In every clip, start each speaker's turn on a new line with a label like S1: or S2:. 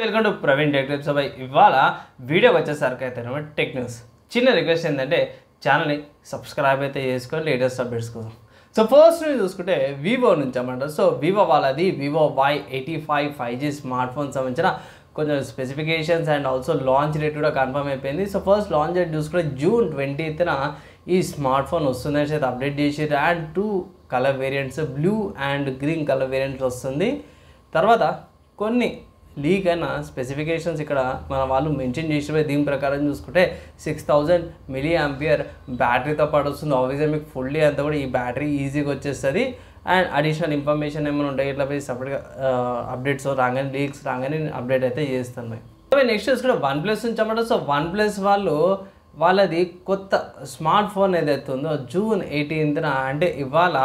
S1: Welcome to Praveen tech tips. ఇవాళ video వచ్చేసరికి అయితే టెక్ న్యూస్. చిన్న రిక్వెస్ట్ ఏంటంటే ఛానల్ని సబ్స్క్రైబ్ అయితే చేసుకొని లేటెస్ట్ అప్డేట్స్ కోసం. సో ఫస్ట్ న్యూస్ చూసుకుంటే వివో నుంచి అన్నమాట. సో వివో వాళ్ళది Vivo Y85 5G smart phone సంబంధించిన కొంచెం specifications and also launch date కూడా కన్ఫర్మ్ అయిపోయింది. సో ఫస్ట్ లాంచ్ డేట్ చూసుకుంటే June 20th ఈ స్మార్ట్ ఫోన్ వస్తుందని అయితే అప్డేట్ చేసారు. And 2 colour variants, blue and green colour variants వస్తుంది. తర్వాత కొన్ని లీక్ అయిన స్పెసిఫికేషన్స్ ఇక్కడ మన వాళ్ళు మెన్షన్ చేసిపోయి దీని ప్రకారం చూసుకుంటే 6000 mAh బ్యాటరీతో పాటు వస్తుంది. ఆబ్వియస్గా మీకు ఫుల్లీ అంతా కూడా ఈ బ్యాటరీ ఈజీగా వచ్చేస్తుంది. అండ్ అడిషనల్ ఇన్ఫర్మేషన్ ఏమైనా ఉంటాయి ఇట్లా పోయి సపరేట్గా అప్డేట్స్ రాగానే లీక్స్ రాగానే అప్డేట్ అయితే చేస్తున్నాయి. నెక్స్ట్ చూసుకుంటే వన్ప్లస్ నుంచి అన్నమాట. సో వన్ప్లస్ వాళ్ళది కొత్త స్మార్ట్ ఫోన్ ఏదైతే ఉందో June 18th అంటే ఇవాళ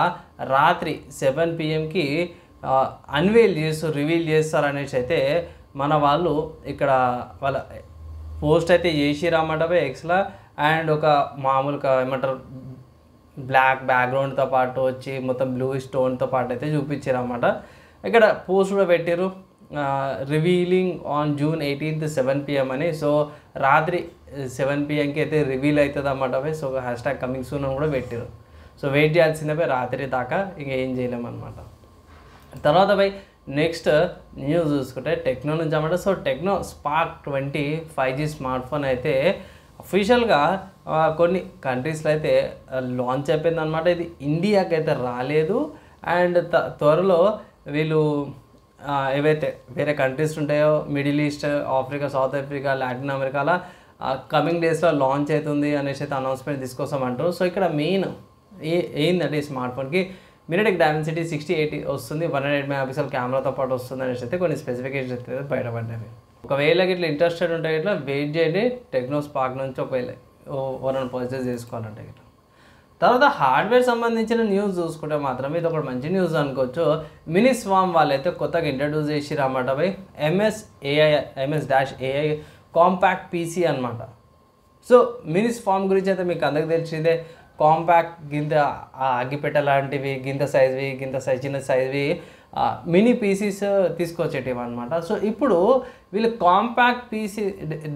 S1: రాత్రి 7 PM రివీల్ చేస్తారు అనేసి అయితే మన వాళ్ళు ఇక్కడ వాళ్ళ పోస్ట్ అయితే చేసిరన్నమాట ఎక్స్లా. అండ్ ఒక మామూలుగా ఏమంటారు బ్లాక్ బ్యాక్గ్రౌండ్తో పాటు వచ్చి మొత్తం బ్లూ స్టోన్తో పాటు అయితే చూపించారన్నమాట. ఇక్కడ పోస్ట్ కూడా పెట్టారు revealing on June 18th 7 PM అని. సో రాత్రి 7 PM అయితే రివీల్ అవుతుంది అన్నమాట. సో హ్యాష్ట్యాగ్ కమింగ్ సూన్ అని కూడా పెట్టారు. సో వెయిట్ చేయాల్సిందే రాత్రి దాకా, ఇంకా ఏం చేయలేమన్నమాట. తర్వాత నెక్స్ట్ న్యూస్ చూసుకుంటే టెక్నో నుంచి అన్నమాట. So techno spark 20 5G smart phone అయితే అఫీషియల్గా కొన్ని కంట్రీస్లో అయితే లాంచ్ అయిపోయింది అనమాట. ఇది ఇండియాకి అయితే రాలేదు. అండ్ త్వరలో వీళ్ళు ఏవైతే వేరే కంట్రీస్ ఉంటాయో middle east, Africa, south Africa, Latin అమెరికాలో కమింగ్ డేస్లో లాంచ్ అవుతుంది అనేసి అయితే అనౌన్స్మెంట్ తీసుకొస్తామంటారు. సో ఇక్కడ మెయిన్ ఏంటంటే ఈ స్మార్ట్ ఫోన్కి మినిటిక్ డైమెన్సిటీ 6080 వస్తుంది, 108 MP కెమెరాతో పాటు వస్తుంది అనేసి అయితే కొన్ని స్పెసిఫికేషన్స్ అయితే బయటపడ్డాయి. ఒకవేళ ఇట్లా ఇంట్రెస్టెడ్ ఉంటే ఇట్లా వెయిట్ చేయండి టెక్నో స్పార్క్ నుంచి ఒకవేళ ఎవరైనా పర్చేస్ చేసుకోవాలంటే ఇట్లా. తర్వాత హార్డ్వేర్ సంబంధించిన న్యూస్ చూసుకుంటే మాత్రం ఇది ఒక మంచి న్యూస్ అనుకోవచ్చు. మినీ స్వామ్ వాళ్ళైతే కొత్తగా ఇంట్రడ్యూస్ చేసిరు అన్నమాట MS-AI కాంపాక్ట్ పీసీ అనమాట. సో మినీ స్వామ్ గురించి అయితే మీకు అందరికి తెలిసిందే. కాంపాక్ట్ గింత అగ్గిపెట్ట లాంటివి గింత సైజ్వి, చిన్న సైజ్వి మినీ పీసీస్ తీసుకొచ్చేటివి అనమాట. సో ఇప్పుడు వీళ్ళు కాంపాక్ట్ పీసీ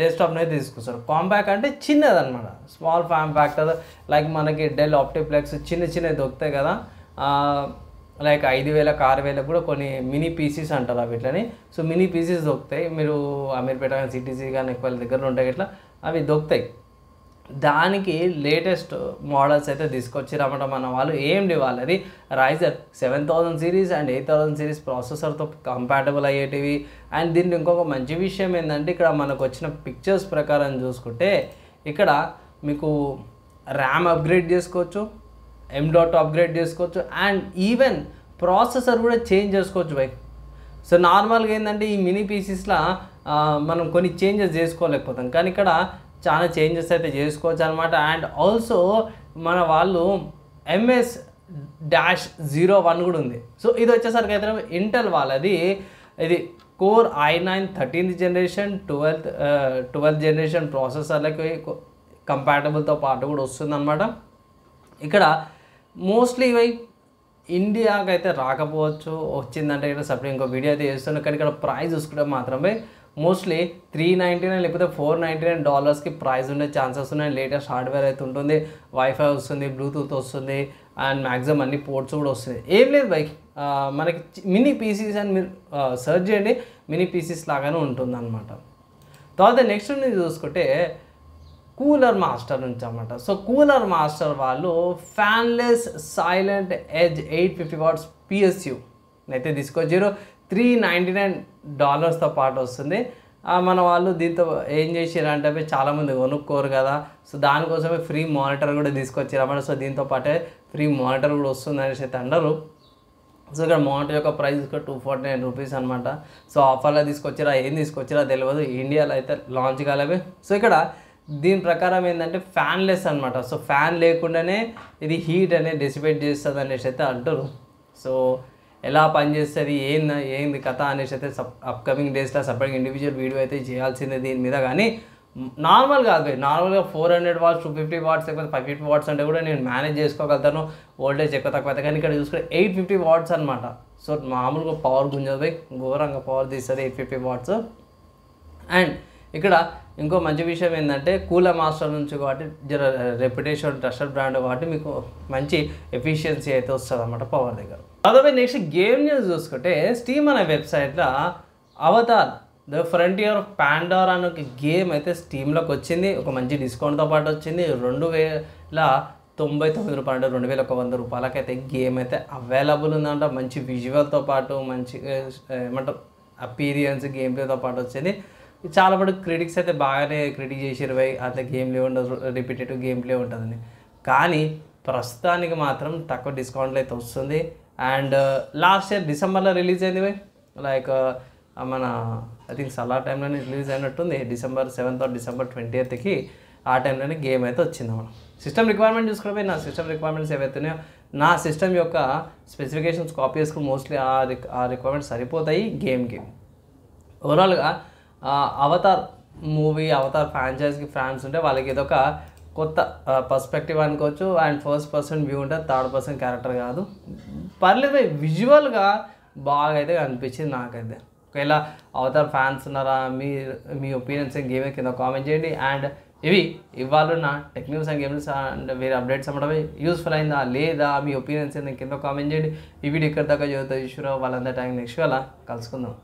S1: డెస్క్టాప్నే తీసుకొస్తారు. కాంపాక్ట్ అంటే చిన్నదనమాట, స్మాల్ ఫామ్ ఫ్యాక్టర్. లైక్ మనకి డెల్ ఆప్టిప్లెక్స్ చిన్నవి దొరుకుతాయి కదా, లైక్ 5000 6000 కూడా కొన్ని మినీ పీసీస్ అంటారు వీటిని. సో మినీ పీసీస్ దొరుకుతాయి. మీరు అమీర్పేట కానీ సిటీసీ కానీ ఎక్కువ దగ్గరలో ఉంటాయి ఇట్లా అవి దొరుకుతాయి. దానికి లేటెస్ట్ మోడల్స్ అయితే తీసుకొచ్చిరన్నమాట మన వాళ్ళు. AMD వాళ్ళది Ryzen 7000 సిరీస్ అండ్ 8000 సిరీస్ ప్రాసెసర్తో కంపాటబుల్ అయ్యేటివి. అండ్ దీనికి ఇంకొక మంచి విషయం ఏంటంటే ఇక్కడ మనకు వచ్చిన పిక్చర్స్ ప్రకారం చూసుకుంటే ఇక్కడ మీకు ర్యామ్ అప్గ్రేడ్ చేసుకోవచ్చు, M.2 అప్గ్రేడ్ చేసుకోవచ్చు, అండ్ ఈవెన్ ప్రాసెసర్ కూడా చేంజ్ చేసుకోవచ్చు సో నార్మల్గా ఏంటంటే ఈ మినీ పీసెస్లో మనం కొన్ని చేంజెస్ చేసుకోలేకపోతాం, కానీ ఇక్కడ చాలా చేంజెస్ అయితే చేసుకోవచ్చు అనమాట. అండ్ ఆల్సో మన వాళ్ళు MS-01 కూడా ఉంది. సో ఇది వచ్చేసరికి అయితే ఇంటెల్ వాళ్ళది ఇది core i9 13th generation 12th generation ప్రాసెసర్లకి కంపాటబుల్తో పాటు కూడా వస్తుంది అనమాట. ఇక్కడ మోస్ట్లీ ఇండియాకి అయితే రాకపోవచ్చు, వచ్చిందంటే ఇక్కడ సపరేట్ ఇంకో వీడియో అయితే చేస్తున్నాను. కానీ ఇక్కడ ప్రైస్ చూసుకుంటే మాత్రమే మోస్ట్లీ $399 లేకపోతే $499కి ప్రైస్ ఉండే ఛాన్సెస్ ఉన్నాయి. లేటెస్ట్ హార్డ్వేర్ అయితే ఉంటుంది, వైఫై వస్తుంది, బ్లూటూత్ వస్తుంది, అండ్ మ్యాక్సిమం అన్ని పోర్ట్స్ కూడా వస్తుంది. ఏం లేదు మనకి మినీ పీసీస్ అని మీరు సెర్చ్ చేయండి, మినీ పీసీస్ లాగానే ఉంటుంది అనమాట. తర్వాత నెక్స్ట్ నుంచి చూసుకుంటే కూలర్ మాస్టర్ నుంచి అన్నమాట. సో కూలర్ మాస్టర్ వాళ్ళు ఫ్యాన్లెస్ సైలెంట్ ఎడ్జ్ 850 watts PSU అయితే తీసుకొచ్చారు. $399తో పాటు వస్తుంది. మన వాళ్ళు దీంతో ఏం చేసారంటే చాలామంది కొనుక్కోరు కదా, సో దానికోసమే ఫ్రీ మానిటర్ కూడా తీసుకొచ్చారు అన్నమాట. సో దీంతో పాటే ఫ్రీ మానిటర్ కూడా వస్తుంది అనేసి అయితే అన్నారు. సో ఇక్కడ మానిటర్ యొక్క ప్రైస్ $249 అనమాట. సో ఆఫర్లో తీసుకొచ్చారా ఏం తీసుకొచ్చారా తెలియదు, ఇండియాలో అయితే లాంచ్ కాలేవి. సో ఇక్కడ దీని ప్రకారం ఏంటంటే ఫ్యాన్లెస్ అనమాట. సో ఫ్యాన్ లేకుండానే ఇది హీట్ అనేది డిసిపేట్ చేస్తుంది అనేసి అయితే అంటారు. సో ఎలా పనిచేస్తుంది ఏంది కథ అనేసి అయితే అప్కమింగ్ డేస్లో సపరేట్గా ఇండివిజువల్ వీడియో అయితే చేయాల్సిందే దీని మీద. కానీ నార్మల్ కాదు నార్మల్గా 400 watts 250 watts లేకపోతే 550 watts అంటే కూడా నేను మేనేజ్ చేసుకోగలుగుతాను, వోల్టేజ్ ఎక్కువ తక్కువ అయితే. కానీ ఇక్కడ చూసుకుంటే 850 watts అనమాట. సో మామూలుగా పవర్ గుంజదు, ఘోరంగా పవర్ తీస్తుంది 850 watts. అండ్ ఇక్కడ ఇంకో మంచి విషయం ఏంటంటే కూలర్ మాస్టర్ నుంచి కాబట్టి జర రెప్యుటేషన్ ట్రస్టెడ్ బ్రాండ్ కాబట్టి మీకు మంచి ఎఫిషియన్సీ అయితే వస్తుంది అన్నమాట పవర్ దగ్గర. అదే నెక్స్ట్ గేమ్ న్యూస్ చూసుకుంటే స్టీమ్ అనే వెబ్సైట్లో Avatar the frontier of Pandora అనే ఒక గేమ్ అయితే స్టీమ్లోకి వచ్చింది. ఒక మంచి డిస్కౌంట్తో పాటు వచ్చింది. 2099 రూపాయలు అంటే 2100 రూపాయలకైతే గేమ్ అయితే అవైలబుల్ ఉందంట. మంచి విజువల్తో పాటు మంచి ఏమంటారు అపీరియన్స్ గేమ్ ప్లేతో పాటు వచ్చింది. చాలా మటుకు క్రిటిక్స్ అయితే బాగానే క్రిటిక్ చేసారు. అట్లా గేమ్ ప్లే ఉండదు, రిపీటెడ్ గేమ్ ప్లే ఉంటుందని. కానీ ప్రస్తుతానికి మాత్రం తక్కువ డిస్కౌంట్లు అయితే వస్తుంది. అండ్ లాస్ట్ ఇయర్ డిసెంబర్లో రిలీజ్ అయింది లైక్ మన ఐ థింక్ సలా టైంలోనే రిలీజ్ అయినట్టుంది. December 7th December 20th ఆ టైంలోనే గేమ్ అయితే వచ్చింది. మనం సిస్టమ్ రిక్వైర్మెంట్ చూసుకుని నా సిస్టమ్ రిక్వైర్మెంట్స్ ఏవైతున్నాయో నా సిస్టమ్ యొక్క స్పెసిఫికేషన్స్ కాపీ చేసుకుని మోస్ట్లీ ఆ రిక్వైర్మెంట్స్ సరిపోతాయి గేమ్కి. ఓవరాల్గా అవతార్ మూవీ అవతార్ ఫ్రాంచైజ్కి ఫ్యాన్స్ ఉంటే వాళ్ళకి ఇదొక కొత్త పర్స్పెక్టివ్ అనుకోవచ్చు. అండ్ ఫస్ట్ పర్సన్ వ్యూ ఉంటుంది, థర్డ్ పర్సన్ క్యారెక్టర్ కాదు. పర్లేదు విజువల్గా బాగా అయితే అనిపించింది నాకైతే. ఒకవేళ అవతార్ ఫ్యాన్స్ ఉన్నారా, మీ ఒపీనియన్స్ గేమ్ కింద కామెంట్ చేయండి. అండ్ ఇవాళ ఉన్న tech news and games and వేరే అప్డేట్స్ అమ్మడం యూస్ఫుల్ అయిందా లేదా మీ ఒపీనియన్స్ కింద కామెంట్ చేయండి. ఈ వీడియో ఇక్కడ దాకా చదువుతా ఇష్యూరా వాళ్ళందరి టైం నెక్స్ట్ అలా కలుసుకుందాం.